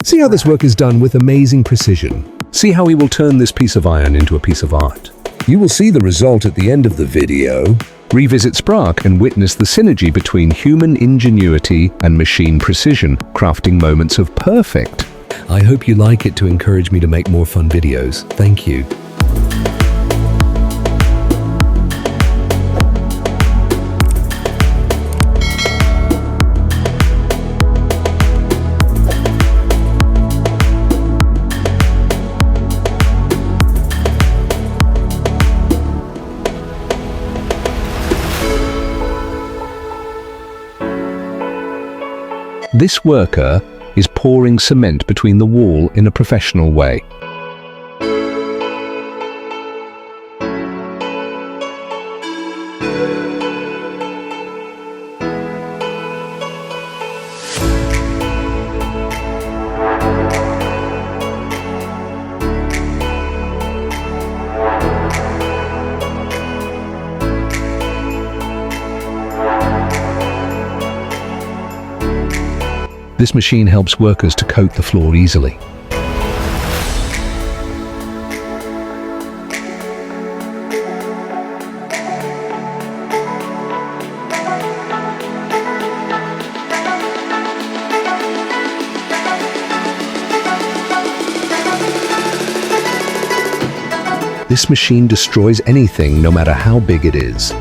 See how this work is done with amazing precision. See how he will turn this piece of iron into a piece of art. You will see the result at the end of the video. Revisit Spark and witness the synergy between human ingenuity and machine precision, crafting moments of perfect. I hope you like it to encourage me to make more fun videos. Thank you. This worker is pouring cement between the wall in a professional way. This machine helps workers to coat the floor easily. This machine destroys anything, no matter how big it is.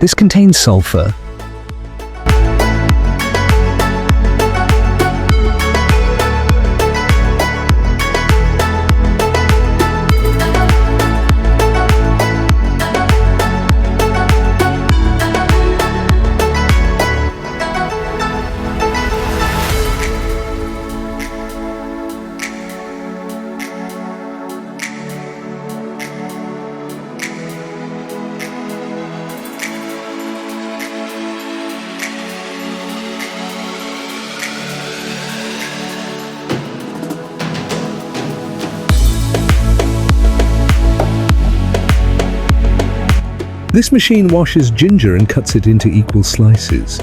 This contains sulfur. This machine washes ginger and cuts it into equal slices.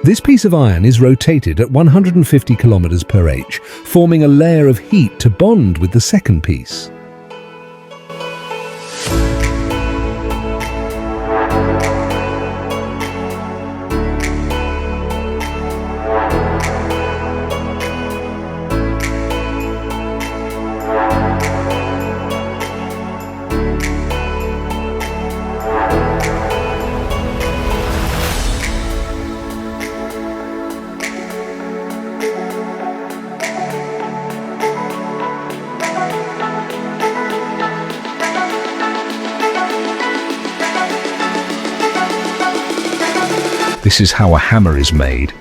This piece of iron is rotated at 150 kilometers per h, forming a layer of heat to bond with the second piece. This is how a hammer is made.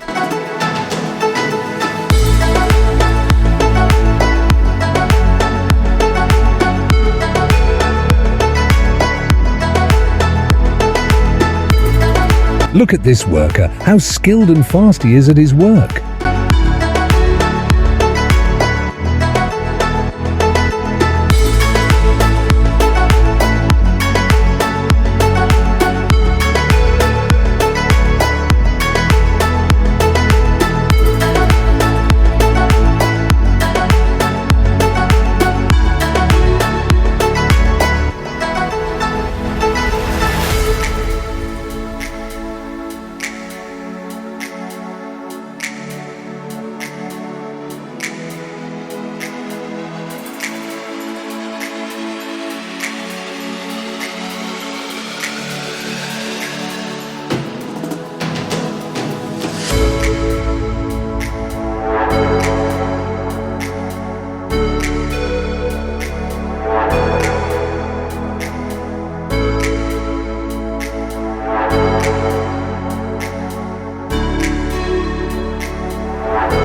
Look at this worker, how skilled and fast he is at his work.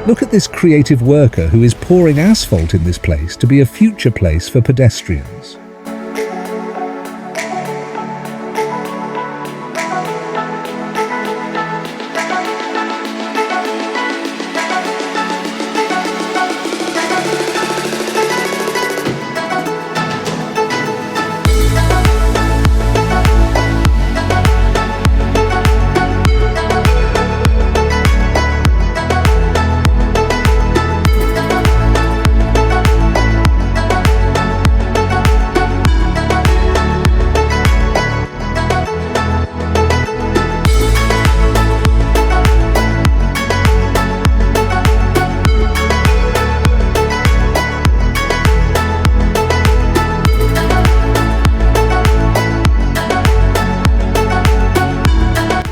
Look at this creative worker who is pouring asphalt in this place to be a future place for pedestrians.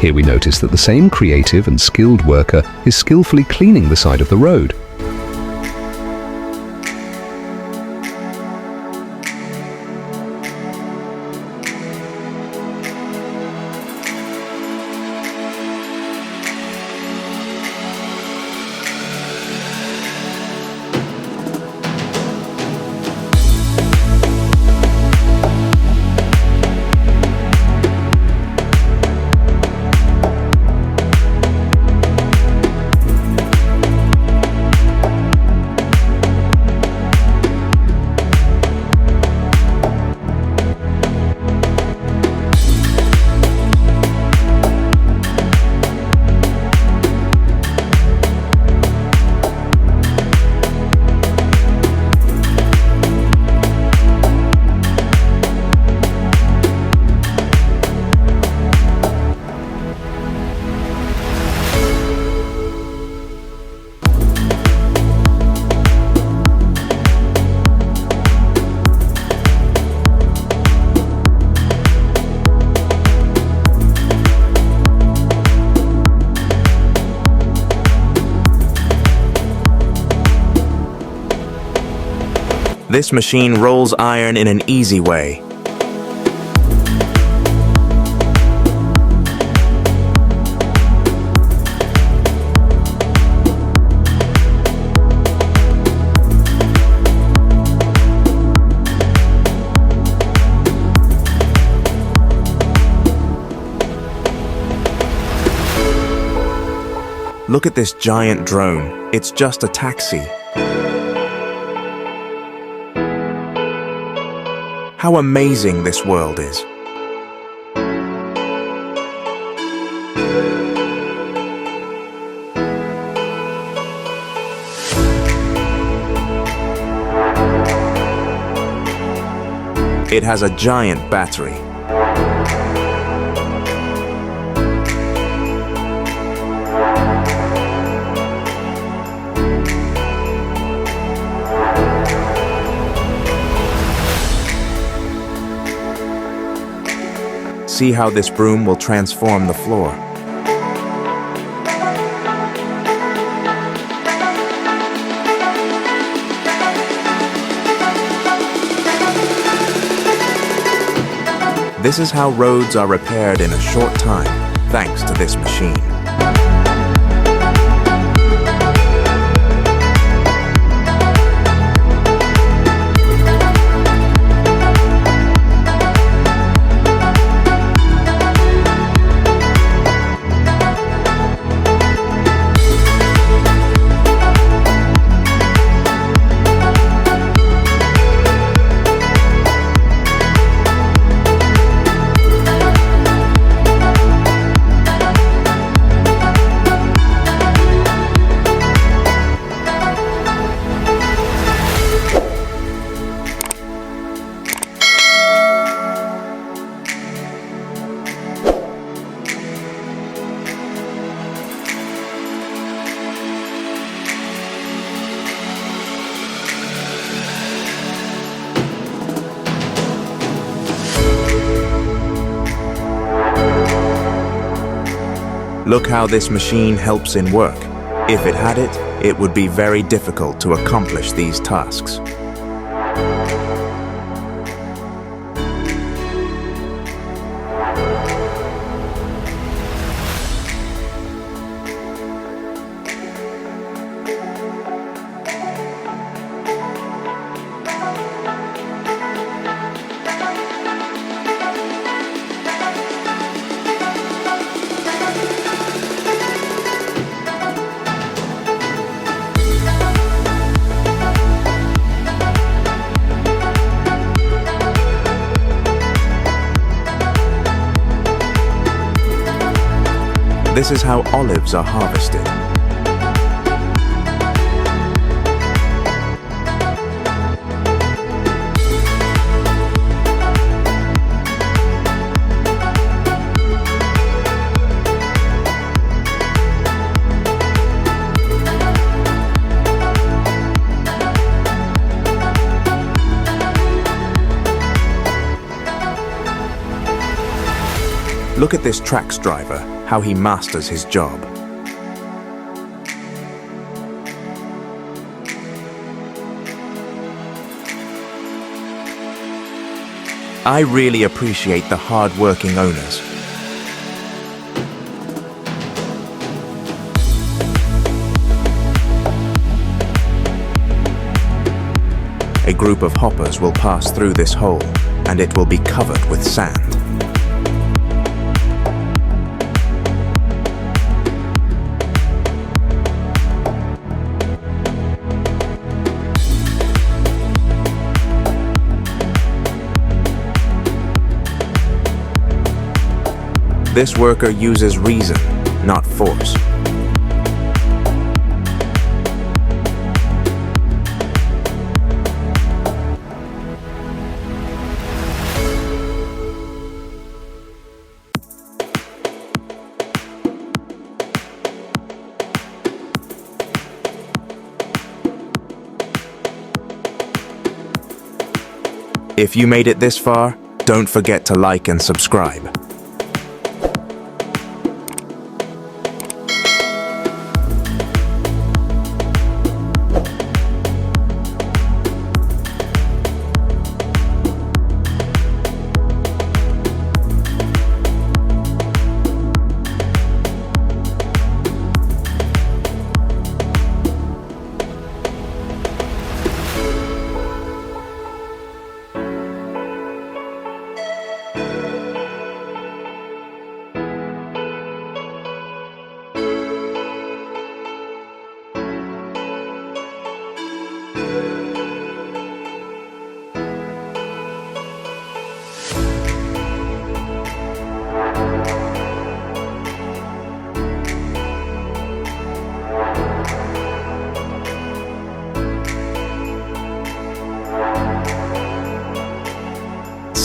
Here we notice that the same creative and skilled worker is skillfully cleaning the side of the road. This machine rolls iron in an easy way. Look at this giant drone. It's just a taxi. How amazing this world is. It has a giant battery. See how this broom will transform the floor. This is how roads are repaired in a short time, thanks to this machine. Look how this machine helps in work. If it had it, it would be very difficult to accomplish these tasks. This is how olives are harvested. Look at this tracks driver, how he masters his job. I really appreciate the hard-working owners. A group of hoppers will pass through this hole, and it will be covered with sand. This worker uses reason, not force. If you made it this far, don't forget to like and subscribe.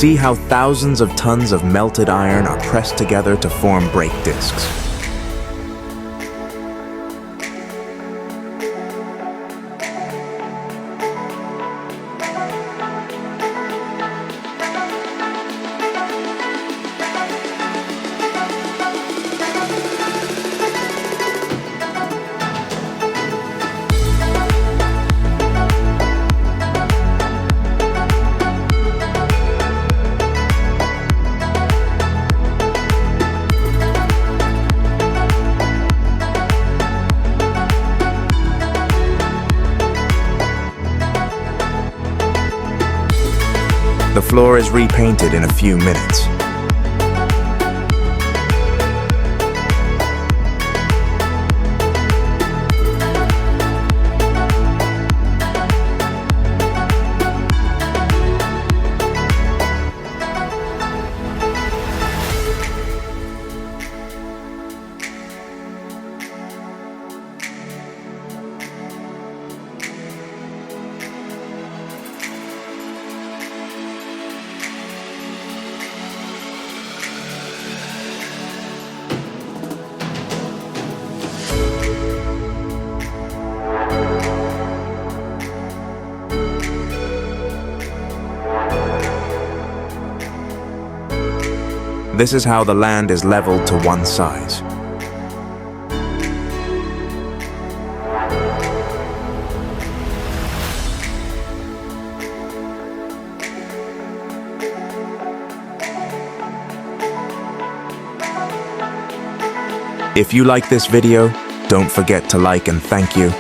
See how thousands of tons of melted iron are pressed together to form brake discs. The floor is repainted in a few minutes. This is how the land is leveled to one size. If you like this video, don't forget to like and thank you.